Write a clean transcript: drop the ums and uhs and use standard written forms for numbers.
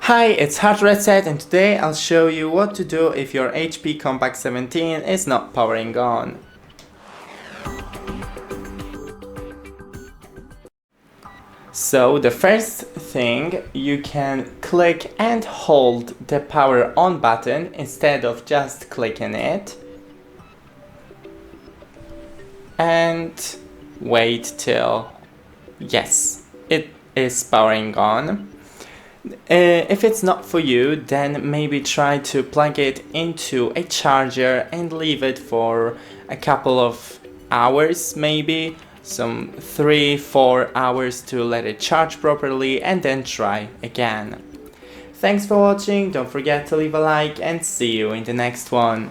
Hi, it's HardReset and today I'll show you what to do if your HP Compaq 17 is not powering on. So the first thing, you can click and hold the power on button instead of just clicking it. And wait till, yes, it is powering on. If it's not for you, then maybe try to plug it into a charger and leave it for a couple of hours, maybe some 3-4 hours to let it charge properly, and then try again. Thanks for watching, don't forget to leave a like and see you in the next one.